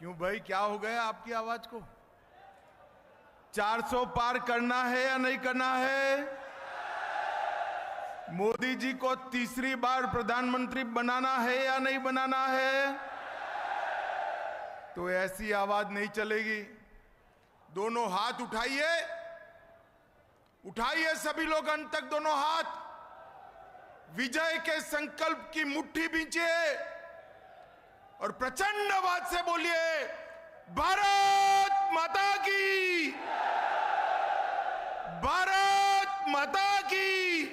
क्यों भाई, क्या हो गया आपकी आवाज को? 400 पार करना है या नहीं करना है? मोदी जी को तीसरी बार प्रधानमंत्री बनाना है या नहीं बनाना है? तो ऐसी आवाज नहीं चलेगी। दोनों हाथ उठाइए, उठाइए सभी लोग अंत तक दोनों हाथ। विजय के संकल्प की मुट्ठी बींचिए और प्रचंड आवाज से बोलिए, भारत माता की, भारत माता की।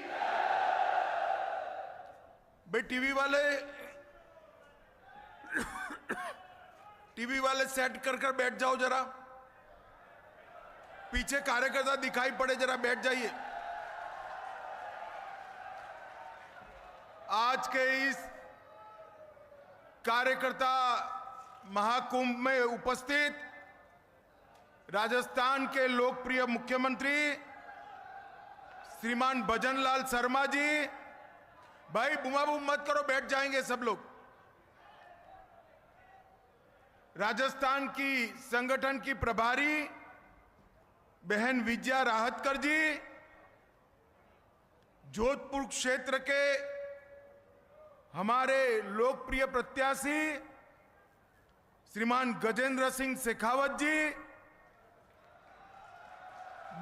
भाई टीवी वाले सेट कर बैठ जाओ जरा। पीछे कार्यकर्ता दिखाई पड़े, जरा बैठ जाइए। आज के इस कार्यकर्ता महाकुंभ में उपस्थित राजस्थान के लोकप्रिय मुख्यमंत्री श्रीमान भजनलाल शर्मा जी, भाई बुमाबुम मत करो, बैठ जाएंगे सब लोग। राजस्थान की संगठन की प्रभारी बहन विजया राहतकर जी, जोधपुर क्षेत्र के हमारे लोकप्रिय प्रत्याशी श्रीमान गजेंद्र सिंह शेखावत जी,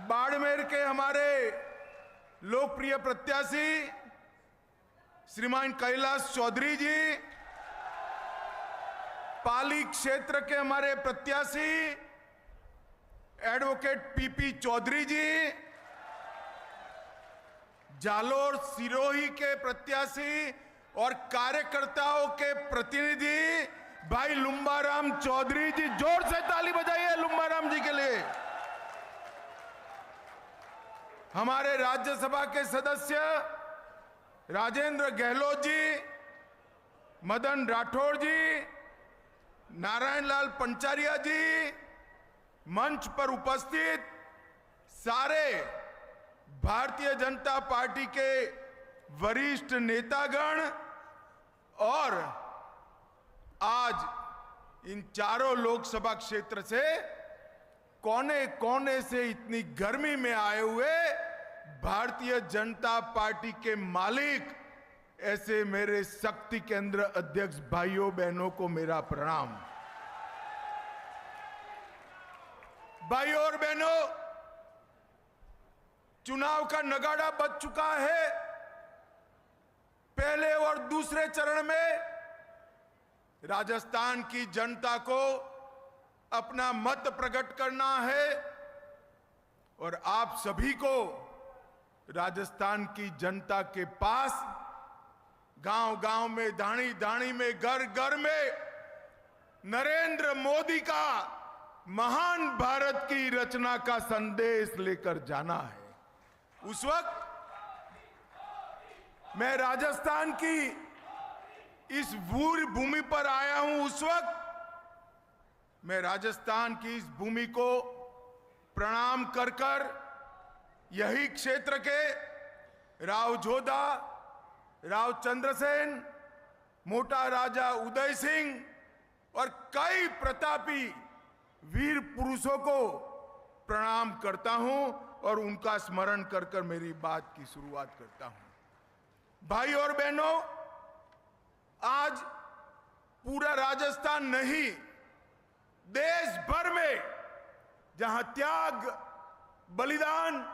बाड़मेर के हमारे लोकप्रिय प्रत्याशी श्रीमान कैलाश चौधरी जी, पाली क्षेत्र के हमारे प्रत्याशी एडवोकेट पीपी चौधरी जी, जालोर सिरोही के प्रत्याशी और कार्यकर्ताओं के प्रतिनिधि भाई लुम्बाराम चौधरी जी, जोर से ताली बजाइए लुम्बाराम जी के लिए। हमारे राज्यसभा के सदस्य राजेंद्र गहलोत जी, मदन राठौड़ जी, नारायण लाल पंचारिया जी, मंच पर उपस्थित सारे भारतीय जनता पार्टी के वरिष्ठ नेतागण और आज इन चारों लोकसभा क्षेत्र से कोने कोने से इतनी गर्मी में आए हुए भारतीय जनता पार्टी के मालिक ऐसे मेरे शक्ति केंद्र अध्यक्ष भाइयों बहनों को मेरा प्रणाम। भाइयों और बहनों, चुनाव का नगाड़ा बज चुका है। पहले और दूसरे चरण में राजस्थान की जनता को अपना मत प्रकट करना है और आप सभी को राजस्थान की जनता के पास गांव-गांव में, दाणी-दाणी में, घर-घर में नरेंद्र मोदी का महान भारत की रचना का संदेश लेकर जाना है। उस वक्त मैं राजस्थान की इस वीर भूमि पर आया हूं। उस वक्त मैं राजस्थान की इस भूमि को प्रणाम कर कर यही क्षेत्र के राव जोधा, राव चंद्रसेन, मोटा राजा उदय सिंह और कई प्रतापी वीर पुरुषों को प्रणाम करता हूं और उनका स्मरण कर कर मेरी बात की शुरुआत करता हूं। भाई और बहनों, आज पूरा राजस्थान नहीं, देश भर में जहां त्याग, बलिदान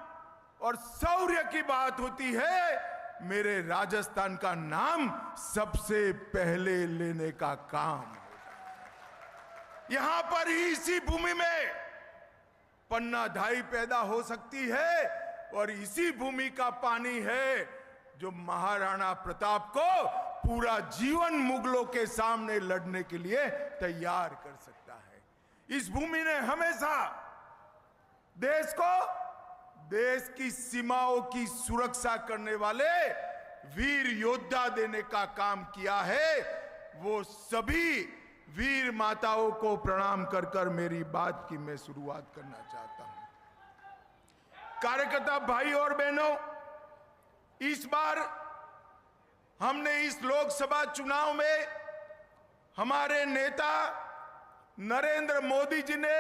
और शौर्य की बात होती है, मेरे राजस्थान का नाम सबसे पहले लेने का काम होता है। यहां पर ही इसी भूमि में पन्ना धाई पैदा हो सकती है और इसी भूमि का पानी है जो महाराणा प्रताप को पूरा जीवन मुगलों के सामने लड़ने के लिए तैयार कर सकता है। इस भूमि ने हमेशा देश को, देश की सीमाओं की सुरक्षा करने वाले वीर योद्धा देने का काम किया है। वो सभी वीर माताओं को प्रणाम कर कर मेरी बात की मैं शुरुआत करना चाहता हूं। कार्यकर्ता भाई और बहनों, इस बार हमने इस लोकसभा चुनाव में हमारे नेता नरेंद्र मोदी जी ने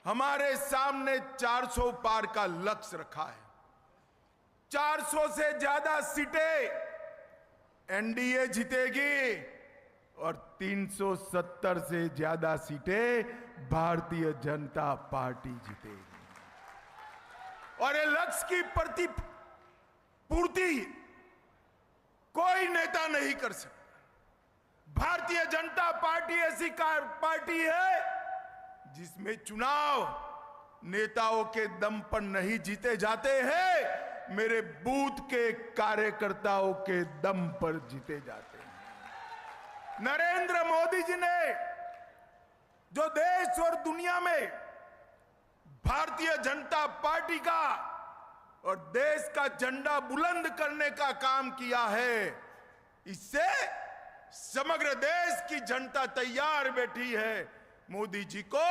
हमारे सामने 400 पार का लक्ष्य रखा है। 400 से ज्यादा सीटें एनडीए जीतेगी और 370 से ज्यादा सीटें भारतीय जनता पार्टी जीतेगी। और ये लक्ष्य की पूर्ति कोई नेता नहीं कर सकता। भारतीय जनता पार्टी ऐसी पार्टी है जिसमें चुनाव नेताओं के दम पर नहीं जीते जाते हैं, मेरे बूथ के कार्यकर्ताओं के दम पर जीते जाते हैं। नरेंद्र मोदी जी ने जो देश और दुनिया में भारतीय जनता पार्टी का और देश का झंडा बुलंद करने का काम किया है, इससे समग्र देश की जनता तैयार बैठी है मोदी जी को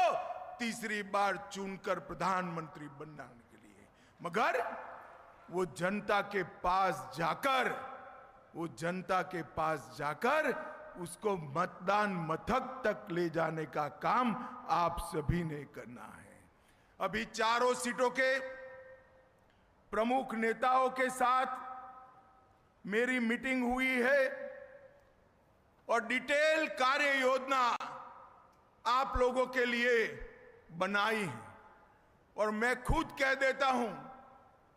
तीसरी बार चुनकर प्रधानमंत्री बनाने के लिए। मगर वो जनता के पास जाकर उसको मतदान मथक तक ले जाने का काम आप सभी ने करना है। अभी चारों सीटों के प्रमुख नेताओं के साथ मेरी मीटिंग हुई है और डिटेल कार्य योजना आप लोगों के लिए बनाई है। और मैं खुद कह देता हूं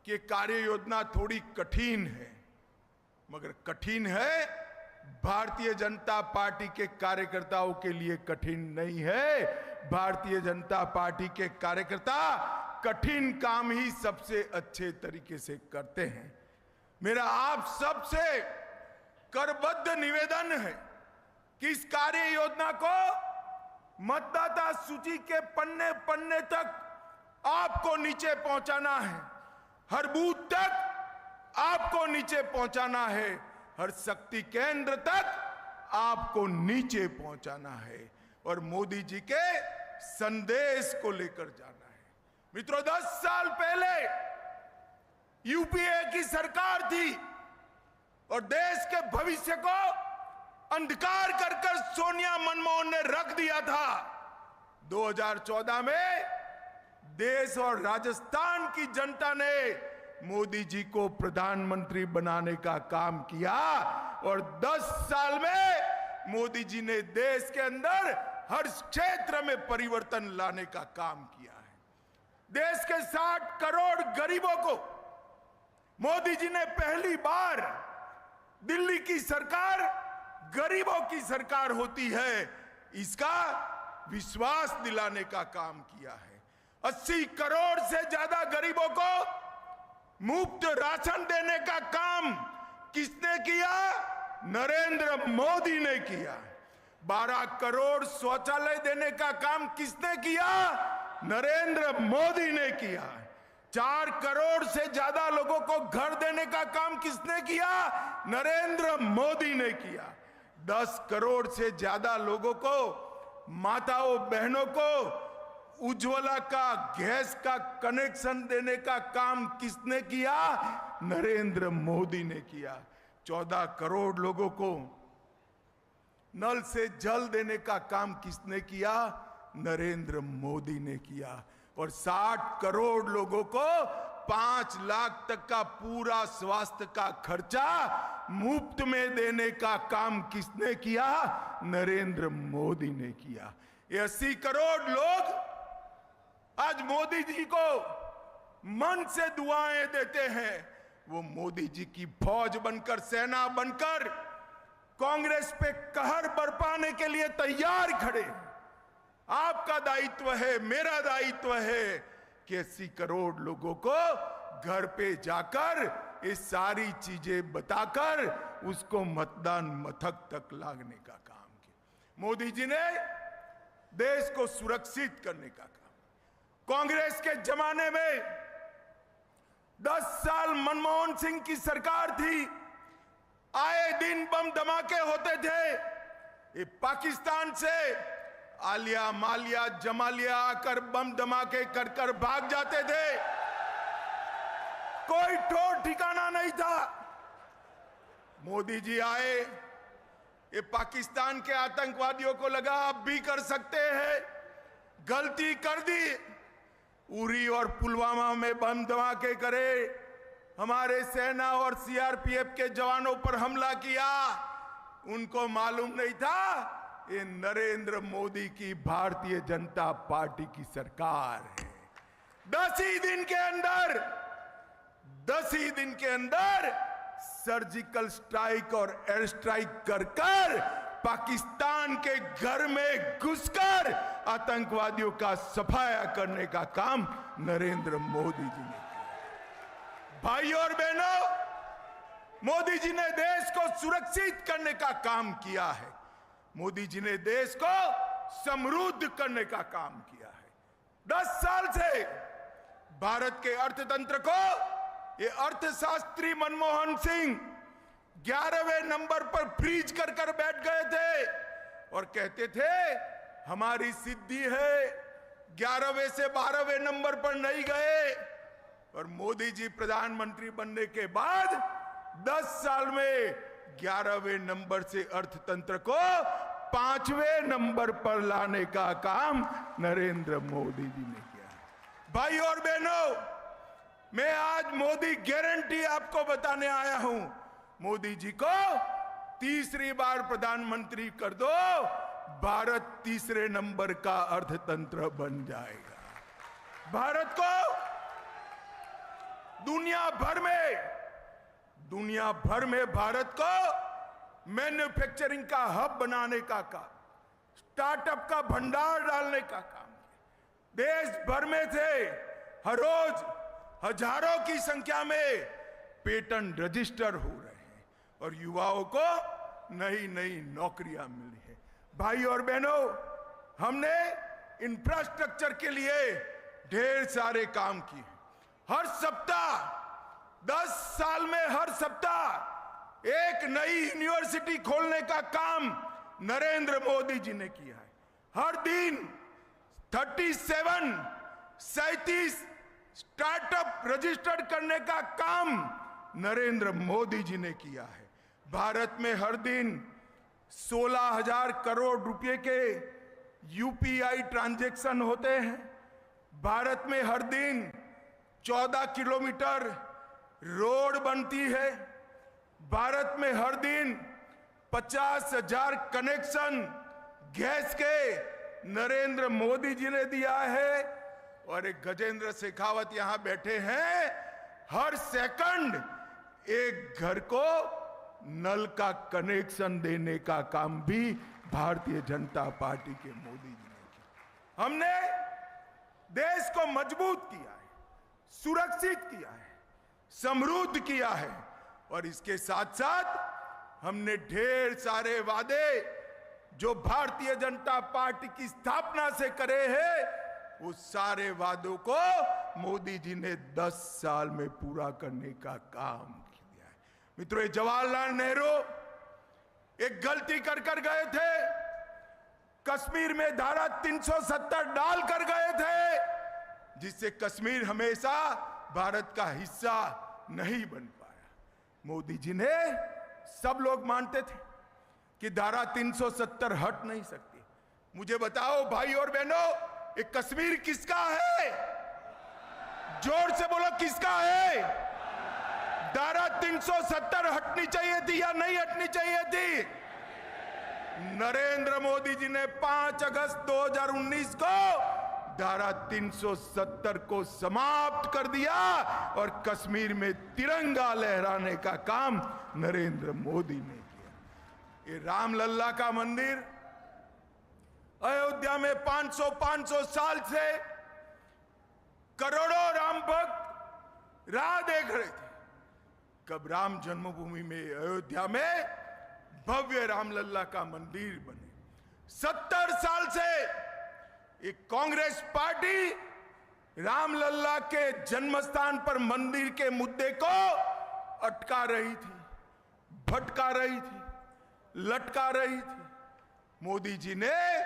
कि कार्य योजना थोड़ी कठिन है, मगर कठिन है, भारतीय जनता पार्टी के कार्यकर्ताओं के लिए कठिन नहीं है। भारतीय जनता पार्टी के कार्यकर्ता कठिन काम ही सबसे अच्छे तरीके से करते हैं। मेरा आप सबसे करबद्ध निवेदन है कि इस कार्य योजना को मतदाता सूची के पन्ने पन्ने तक आपको नीचे पहुंचाना है, हर बूथ तक आपको नीचे पहुंचाना है, हर शक्ति केंद्र तक आपको नीचे पहुंचाना है और मोदी जी के संदेश को लेकर जाना है। मित्रों, 10 साल पहले यूपीए की सरकार थी और देश के भविष्य को अंधकार कर सोनिया मनमोहन ने रख दिया था। 2014 में देश और राजस्थान की जनता ने मोदी जी को प्रधानमंत्री बनाने का काम किया और 10 साल में मोदी जी ने देश के अंदर हर क्षेत्र में परिवर्तन लाने का काम किया है। देश के 60 करोड़ गरीबों को मोदी जी ने पहली बार, दिल्ली की सरकार गरीबों की सरकार होती है, इसका विश्वास दिलाने का काम किया है। 80 करोड़ से ज्यादा गरीबों को मुफ्त राशन देने का काम किसने किया? नरेंद्र मोदी ने किया। 12 करोड़ शौचालय देने का काम किसने किया? नरेंद्र मोदी ने किया। 4 करोड़ से ज्यादा लोगों को घर देने का काम किसने किया? नरेंद्र मोदी ने किया। 10 करोड़ से ज्यादा लोगों को, माताओं बहनों को उज्ज्वला का गैस का कनेक्शन देने का काम किसने किया? नरेंद्र मोदी ने किया। 14 करोड़ लोगों को नल से जल देने का काम किसने किया? नरेंद्र मोदी ने किया। और 60 करोड़ लोगों को 5 लाख तक का पूरा स्वास्थ्य का खर्चा मुफ्त में देने का काम किसने किया? नरेंद्र मोदी ने किया। 80 करोड़ लोग आज मोदी जी को मन से दुआएं देते हैं। वो मोदी जी की फौज बनकर, सेना बनकर कांग्रेस पे कहर बरपाने के लिए तैयार खड़े। आपका दायित्व है, मेरा दायित्व है कि 80 करोड़ लोगों को घर पे जाकर ये सारी चीजें बताकर उसको मतदान मथक तक लाने का काम किया। मोदी जी ने देश को सुरक्षित करने का काम। कांग्रेस के जमाने में 10 साल मनमोहन सिंह की सरकार थी, आए दिन बम धमाके होते थे। ये पाकिस्तान से आलिया मालिया जमालिया आकर बम धमाके कर कर भाग जाते थे, कोई ठोर ठिकाना नहीं था। मोदी जी आए, ये पाकिस्तान के आतंकवादियों को लगा अब भी कर सकते हैं, गलती कर दी। उरी और पुलवामा में बम धमाके करे, हमारे सेना और सीआरपीएफ के जवानों पर हमला किया। उनको मालूम नहीं था ये नरेंद्र मोदी की भारतीय जनता पार्टी की सरकार है। 10 ही दिन के अंदर सर्जिकल स्ट्राइक और एयर स्ट्राइक कर पाकिस्तान के घर में घुसकर आतंकवादियों का सफाया करने का काम नरेंद्र मोदी जी ने किया। भाइयों और बहनों, मोदी जी ने देश को सुरक्षित करने का काम किया है। मोदी जी ने देश को समृद्ध करने का काम किया है। 10 साल से भारत के अर्थतंत्र को ये अर्थशास्त्री मनमोहन सिंह 11वें नंबर पर फ्रीज कर बैठ गए थे और कहते थे हमारी सिद्धि है, 11वें से 12वें नंबर पर नहीं गए। और मोदी जी प्रधानमंत्री बनने के बाद 10 साल में 11वें नंबर से अर्थतंत्र को 5वें नंबर पर लाने का काम नरेंद्र मोदी जी ने किया। भाइयों और बहनों, मैं आज मोदी गारंटी आपको बताने आया हूं। मोदी जी को तीसरी बार प्रधानमंत्री कर दो, भारत तीसरे नंबर का अर्थतंत्र बन जाएगा। भारत को दुनिया भर में भारत को मैन्युफैक्चरिंग का हब बनाने का काम, स्टार्टअप का भंडार डालने का काम, देश भर में से हर रोज हजारों की संख्या में पेटेंट रजिस्टर हो रहे हैं और युवाओं को नई नई नौकरियां मिली है। भाई और बहनों, हमने इंफ्रास्ट्रक्चर के लिए ढेर सारे काम किए। हर सप्ताह 10 साल में हर सप्ताह एक नई यूनिवर्सिटी खोलने का काम नरेंद्र मोदी जी ने किया है। हर दिन 37 स्टार्टअप रजिस्टर्ड करने का काम नरेंद्र मोदी जी ने किया है। भारत में हर दिन 16,000 करोड़ रुपए के यूपीआई ट्रांजैक्शन होते हैं। भारत में हर दिन 14 किलोमीटर रोड बनती है। भारत में हर दिन 50,000 कनेक्शन गैस के नरेंद्र मोदी जी ने दिया है। और एक गजेंद्र शेखावत यहां बैठे हैं, हर सेकंड एक घर को नल का कनेक्शन देने का काम भी भारतीय जनता पार्टी के मोदी जी ने किया। हमने देश को मजबूत किया है, सुरक्षित किया है, समृद्ध किया है और इसके साथ साथ हमने ढेर सारे वादे जो भारतीय जनता पार्टी की स्थापना से करे हैं, वो सारे वादों को मोदी जी ने 10 साल में पूरा करने का काम किया है। मित्रों, जवाहरलाल नेहरू एक गलती कर गए थे। कश्मीर में धारा 370 डाल कर गए थे, जिससे कश्मीर हमेशा भारत का हिस्सा नहीं बन पाया। मोदी जी ने, सब लोग मानते थे कि धारा 370 हट नहीं सकती। मुझे बताओ भाई और बहनों, ये कश्मीर किसका है? जोर से बोलो, किसका है? धारा 370 हटनी चाहिए थी या नहीं हटनी चाहिए थी? नरेंद्र मोदी जी ने 5 अगस्त 2019 को धारा 370 को समाप्त कर दिया और कश्मीर में तिरंगा लहराने का काम नरेंद्र मोदी ने किया। ये रामलल्ला का मंदिर अयोध्या में 500 साल से करोड़ों राम भक्त राह देख रहे थे कब राम जन्मभूमि में अयोध्या में भव्य रामलल्ला का मंदिर बने। 70 साल से एक कांग्रेस पार्टी रामलल्ला के जन्मस्थान पर मंदिर के मुद्दे को अटका रही थी, भटका रही थी, लटका रही थी। मोदी जी ने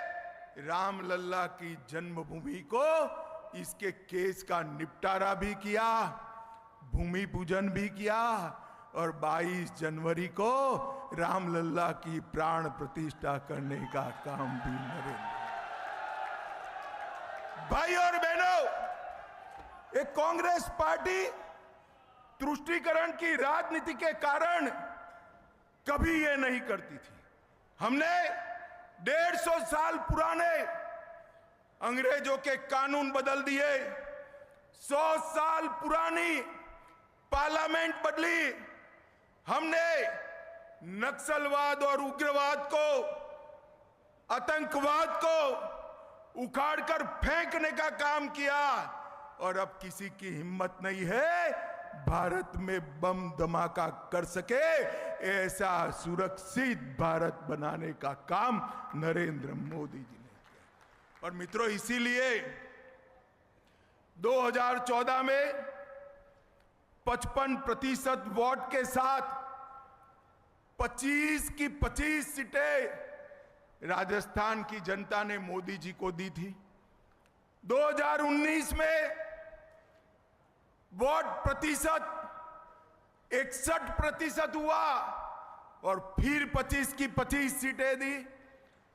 रामलल्ला की जन्मभूमि को, इसके केस का निपटारा भी किया, भूमि पूजन भी किया और 22 जनवरी को रामलला की प्राण प्रतिष्ठा करने का काम भी नरेंद्र। भाई और बहनों, एक कांग्रेस पार्टी तुष्टीकरण की राजनीति के कारण कभी ये नहीं करती थी। हमने 150 साल पुराने अंग्रेजों के कानून बदल दिए, 100 साल पुरानी पार्लियामेंट बदली, हमने नक्सलवाद और उग्रवाद को, आतंकवाद को उखाड़कर फेंकने का काम किया, और अब किसी की हिम्मत नहीं है भारत में बम धमाका कर सके ऐसा सुरक्षित भारत बनाने का काम नरेंद्र मोदी जी ने किया। और मित्रों, इसीलिए 2014 में 55% वोट के साथ 25 की 25 सीटें राजस्थान की जनता ने मोदी जी को दी थी। 2019 में वोट प्रतिशत 61% हुआ और फिर 25 की 25 सीटें दी,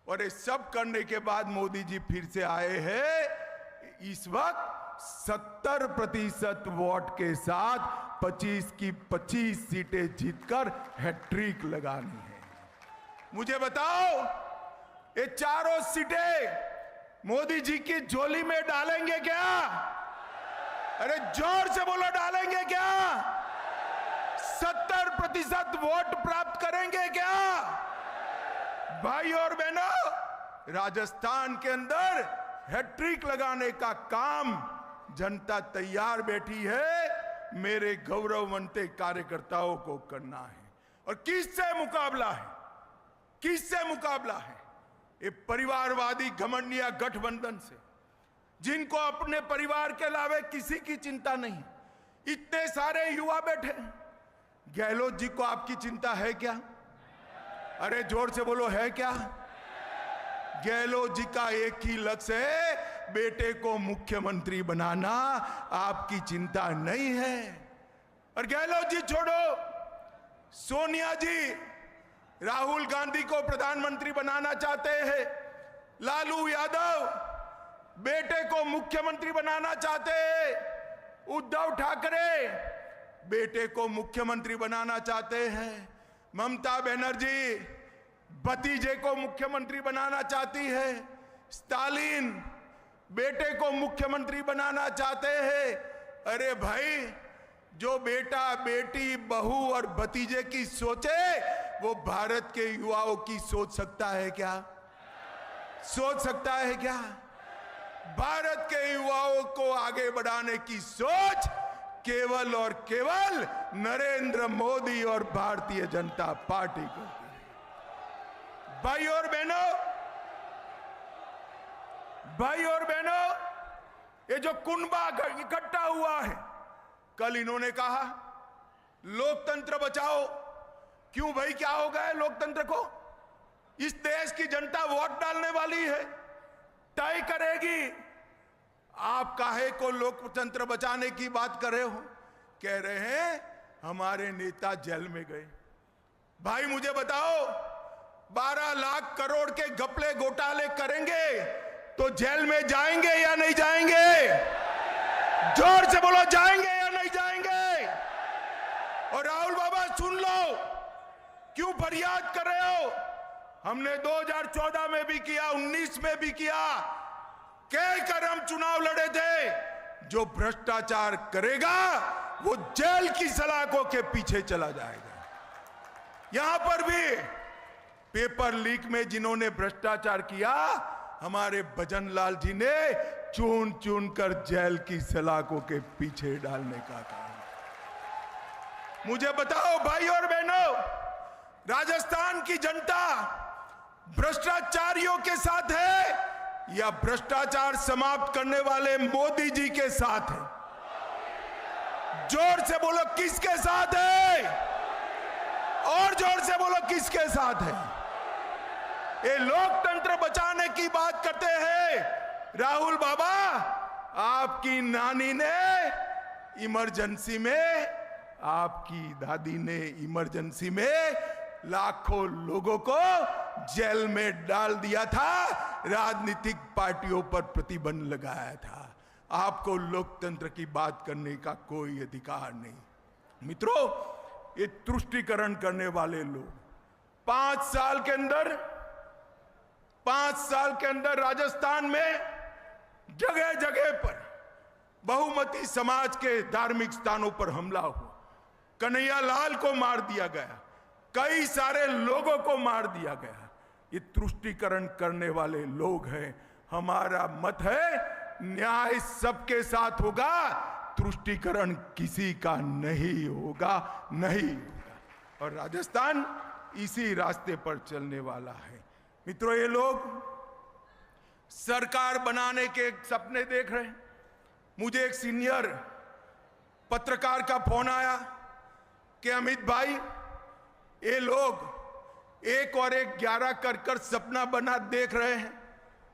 और ये सब करने के बाद मोदी जी फिर से आए हैं इस वक्त 70% वोट के साथ 25 की 25 सीटें जीतकर हैट्रिक लगानी है। मुझे बताओ, ये चारों सीटें मोदी जी की झोली में डालेंगे क्या? अरे जोर से बोलो, डालेंगे क्या? 70% वोट प्राप्त करेंगे क्या? भाई और बहनों, राजस्थान के अंदर हैट्रिक लगाने का काम जनता तैयार बैठी है, मेरे गौरववंते कार्यकर्ताओं को करना है। और किससे मुकाबला है? किससे मुकाबला है? ये परिवारवादी घमंडिया गठबंधन से, जिनको अपने परिवार के अलावे किसी की चिंता नहीं। इतने सारे युवा बैठे, गहलोत जी को आपकी चिंता है क्या? अरे जोर से बोलो, है क्या? गहलोत जी का एक ही लक्ष्य है, बेटे को मुख्यमंत्री बनाना। आपकी चिंता नहीं है। और गहलोत जी छोड़ो, सोनिया जी राहुल गांधी को प्रधानमंत्री बनाना चाहते हैं, लालू यादव बेटे को मुख्यमंत्री बनाना चाहते हैं, उद्धव ठाकरे बेटे को मुख्यमंत्री बनाना चाहते हैं, ममता बनर्जी भतीजे को मुख्यमंत्री बनाना चाहती है, स्टालिन बेटे को मुख्यमंत्री बनाना चाहते हैं। अरे भाई, जो बेटा बेटी बहू और भतीजे की सोचे वो भारत के युवाओं की सोच सकता है क्या? सोच सकता है क्या? भारत के युवाओं को आगे बढ़ाने की सोच केवल और केवल नरेंद्र मोदी और भारतीय जनता पार्टी करती है। भाई और बहनों, ये जो कुनबा इकट्ठा हुआ है, कल इन्होंने कहा लोकतंत्र बचाओ। क्यों भाई, क्या हो गया है लोकतंत्र को? इस देश की जनता वोट डालने वाली है, तय करेगी। आप काहे को लोकतंत्र बचाने की बात कर रहे हो? कह रहे हैं हमारे नेता जेल में गए। भाई मुझे बताओ, 12 लाख करोड़ के घपले घोटाले करेंगे तो जेल में जाएंगे या नहीं जाएंगे? जोर से बोलो, जाएंगे या नहीं जाएंगे? और राहुल बाबा सुन लो, क्यों फरियाद कर रहे हो? हमने 2014 में भी किया, 19 में भी किया, कहकर हम चुनाव लड़े थे। जो भ्रष्टाचार करेगा वो जेल की सलाखों के पीछे चला जाएगा। यहां पर भी पेपर लीक में जिन्होंने भ्रष्टाचार किया, हमारे भजनलाल जी ने चुन चुन कर जेल की सलाखों के पीछे डालने का काम। मुझे बताओ भाई और बहनों, राजस्थान की जनता भ्रष्टाचारियों के साथ है या भ्रष्टाचार समाप्त करने वाले मोदी जी के साथ है? जोर से बोलो, किसके साथ है? और जोर से बोलो, किसके साथ है? ये लोकतंत्र बचाने की बात करते हैं। राहुल बाबा, आपकी नानी ने इमरजेंसी में आपकी दादी ने इमरजेंसी में लाखों लोगों को जेल में डाल दिया था, राजनीतिक पार्टियों पर प्रतिबंध लगाया था। आपको लोकतंत्र की बात करने का कोई अधिकार नहीं। मित्रों, ये तुष्टीकरण करने वाले लोग 5 साल के अंदर राजस्थान में जगह जगह पर बहुमती समाज के धार्मिक स्थानों पर हमला हुआ, कन्हैया लाल को मार दिया गया, कई सारे लोगों को मार दिया गया। ये तुष्टीकरण करने वाले लोग हैं। हमारा मत है न्याय सबके साथ होगा, तुष्टीकरण किसी का नहीं होगा। और राजस्थान इसी रास्ते पर चलने वाला है। मित्रों, ये लोग सरकार बनाने के सपने देख रहे हैं। मुझे एक सीनियर पत्रकार का फोन आया कि अमित भाई, ये लोग 1 और 1 11 कर सपना बना देख रहे हैं।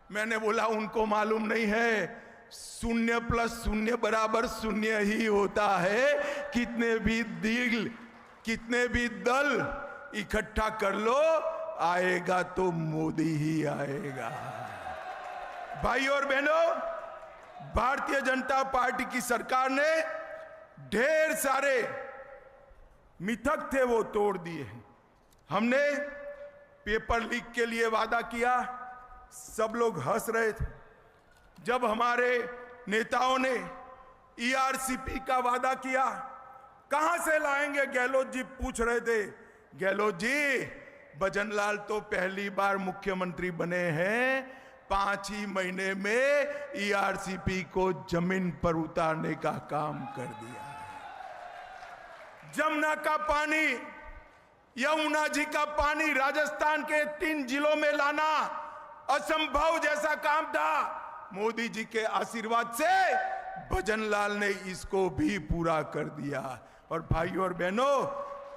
मैंने बोला उनको मालूम नहीं है 0 + 0 = 0 ही होता है। कितने भी दल इकट्ठा कर लो, आएगा तो मोदी ही आएगा। भाई और बहनों, भारतीय जनता पार्टी की सरकार ने ढेर सारे मिथक थे वो तोड़ दिए हैं। हमने पेपर लीक के लिए वादा किया, सब लोग हंस रहे थे। जब हमारे नेताओं ने ईआरसीपी का वादा किया, कहां से लाएंगे, गहलोत जी पूछ रहे थे। गहलोत जी, भजनलाल तो पहली बार मुख्यमंत्री बने हैं, 5 ही महीने में ईआरसीपी को जमीन पर उतारने का काम कर दिया है। जमुना का पानी, यमुना जी का पानी राजस्थान के 3 जिलों में लाना असंभव जैसा काम था। मोदी जी के आशीर्वाद से भजनलाल ने इसको भी पूरा कर दिया। और भाइयों और बहनों,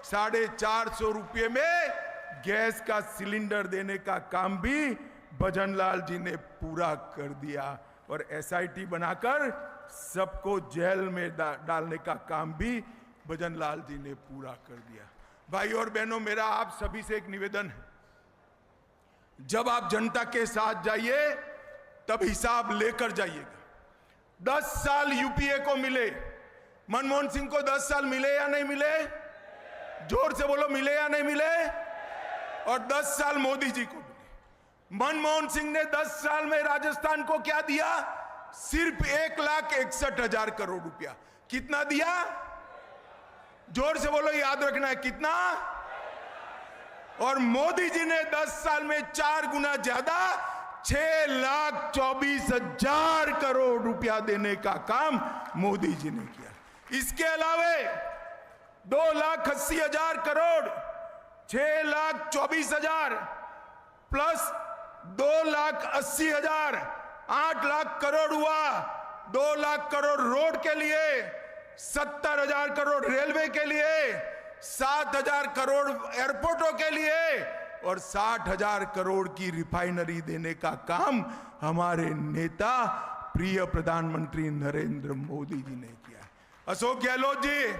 450 रुपये में गैस का सिलेंडर देने का काम भी भजनलाल जी ने पूरा कर दिया। और एसआईटी बनाकर सबको जेल में डालने का काम भी भजनलाल जी ने पूरा कर दिया। भाइयों और बहनों, मेरा आप सभी से एक निवेदन है, जब आप जनता के साथ जाइए तब हिसाब लेकर जाइएगा। 10 साल यूपीए को मिले, मनमोहन सिंह को 10 साल मिले या नहीं मिले? जोर से बोलो, मिले या नहीं मिले? और 10 साल मोदी जी को मिले। मनमोहन सिंह ने 10 साल में राजस्थान को क्या दिया? सिर्फ 1,61,000 करोड़ रुपया। कितना दिया? जोर से बोलो, याद रखना है, कितना? और मोदी जी ने 10 साल में 4 गुना ज्यादा 6,24,000 करोड़ रुपया देने का काम मोदी जी ने किया। इसके अलावे 2,80,000 करोड़, 6,24,000 प्लस 2,80,000, 8 लाख करोड़ हुआ। 2 लाख करोड़ रोड के लिए, 70,000 करोड़ रेलवे के लिए, 7,000 करोड़ एयरपोर्टों के लिए और 60,000 करोड़ की रिफाइनरी देने का काम हमारे नेता प्रिय प्रधानमंत्री नरेंद्र मोदी जी ने किया। अशोक गहलोत जी,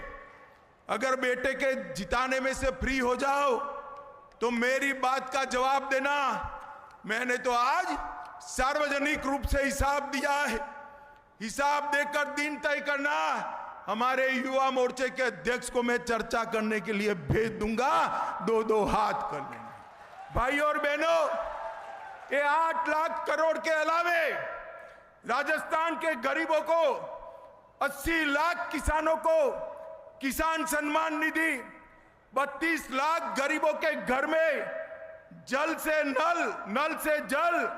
अगर बेटे के जिताने में से फ्री हो जाओ तो मेरी बात का जवाब देना। मैंने तो आज सार्वजनिक रूप से हिसाब दिया है, हिसाब देकर दिन तय करना। हमारे युवा मोर्चे के अध्यक्ष को मैं चर्चा करने के लिए भेज दूंगा, 2-2 हाथ कर लेंगे। भाई और बहनों, ये 8 लाख करोड़ के अलावे राजस्थान के गरीबों को, 80 लाख किसानों को किसान सम्मान निधि, 32 लाख गरीबों के घर में जल से नल, नल से जल,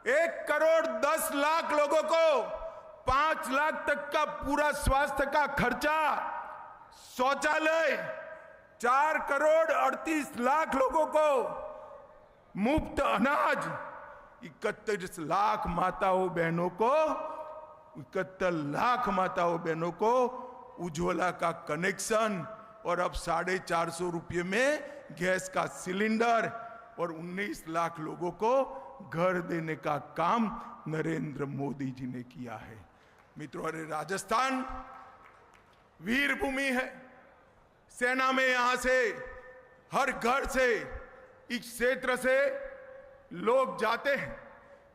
1 करोड़ 10 लाख लोगों को 5 लाख तक का पूरा स्वास्थ्य का खर्चा, शौचालय, 4 करोड़ 38 लाख लोगों को मुफ्त अनाज, 31 लाख माताओं बहनों को, 71 लाख माताओं बहनों को उज्ज्वला का कनेक्शन और अब 450 रुपये में गैस का सिलेंडर और 19 लाख लोगों को घर देने का काम नरेंद्र मोदी जी ने किया है। मित्रों, अरे राजस्थान वीर भूमि है, सेना में यहां से हर घर से, इस क्षेत्र से लोग जाते हैं,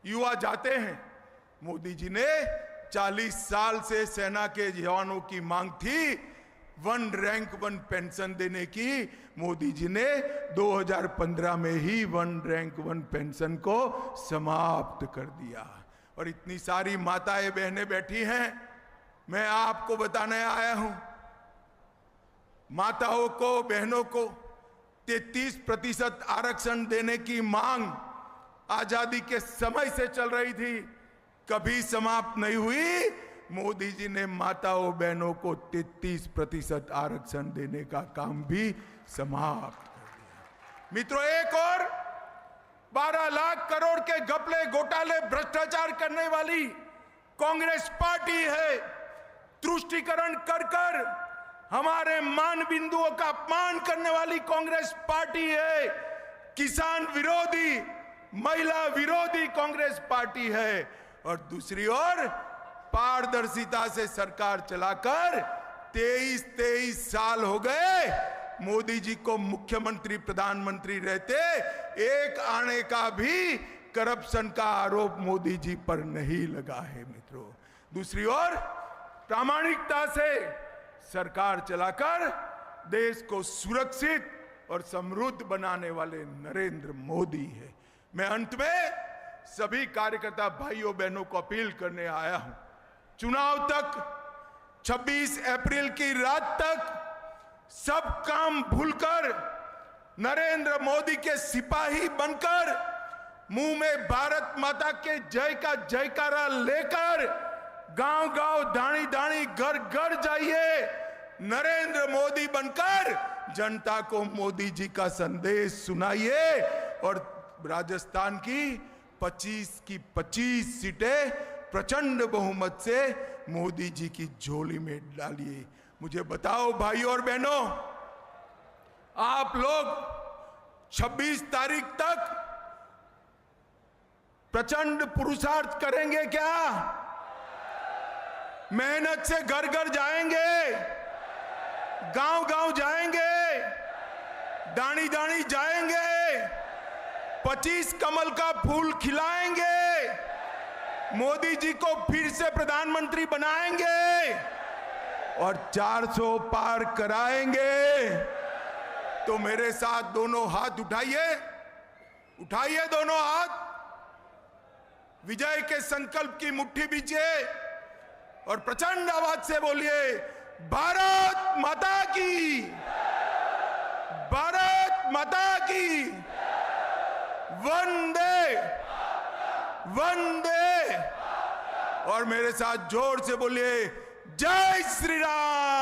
युवा जाते हैं। मोदी जी ने 40 साल से सेना के जवानों की मांग थी 1 रैंक 1 पेंशन देने की। मोदी जी ने 2015 में ही 1 रैंक 1 पेंशन को समाप्त कर दिया। और इतनी सारी माताएं बहनें बैठी हैं, मैं आपको बताने आया हूं, माताओं को, बहनों को 33% आरक्षण देने की मांग आजादी के समय से चल रही थी, कभी समाप्त नहीं हुई। मोदी जी ने माताओं बहनों को 33% आरक्षण देने का काम भी समाप्त कर दिया। मित्रों, एक और 12 लाख करोड़ के घपले, घोटाले, भ्रष्टाचार करने वाली कांग्रेस पार्टी है। तुष्टीकरण कर कर हमारे मान बिंदुओं का अपमान करने वाली कांग्रेस पार्टी है। किसान विरोधी, महिला विरोधी कांग्रेस पार्टी है। और दूसरी ओर पारदर्शिता से सरकार चलाकर 23 साल हो गए मोदी जी को मुख्यमंत्री, प्रधानमंत्री रहते, एक आने का भी करप्शन का आरोप मोदी जी पर नहीं लगा है। मित्रों, दूसरी ओर प्रामाणिकता से सरकार चलाकर देश को सुरक्षित और समृद्ध बनाने वाले नरेंद्र मोदी है। मैं अंत में सभी कार्यकर्ता भाइयों बहनों को अपील करने आया हूं, चुनाव तक 26 अप्रैल की रात तक सब काम भूलकर नरेंद्र मोदी के सिपाही बनकर मुंह में भारत माता के जय का जयकारा लेकर गांव गांव, दानी दानी, घर घर जाइए, नरेंद्र मोदी बनकर जनता को मोदी जी का संदेश सुनाइए और राजस्थान की 25 की 25 सीटें प्रचंड बहुमत से मोदी जी की झोली में डालिए। मुझे बताओ भाइयों और बहनों, आप लोग 26 तारीख तक प्रचंड पुरुषार्थ करेंगे क्या? मेहनत से घर घर जाएंगे, गांव गांव जाएंगे, दानी दानी जाएंगे, 25 कमल का फूल खिलाएंगे, मोदी जी को फिर से प्रधानमंत्री बनाएंगे और 400 पार कराएंगे। तो मेरे साथ दोनों हाथ उठाइए, उठाइए दोनों हाथ, विजय के संकल्प की मुट्ठी बीजिए और प्रचंड आवाज से बोलिए, भारत माता की, भारत माता की, वंदे वंदे। और मेरे साथ जोर से बोलिए, जय श्री राम।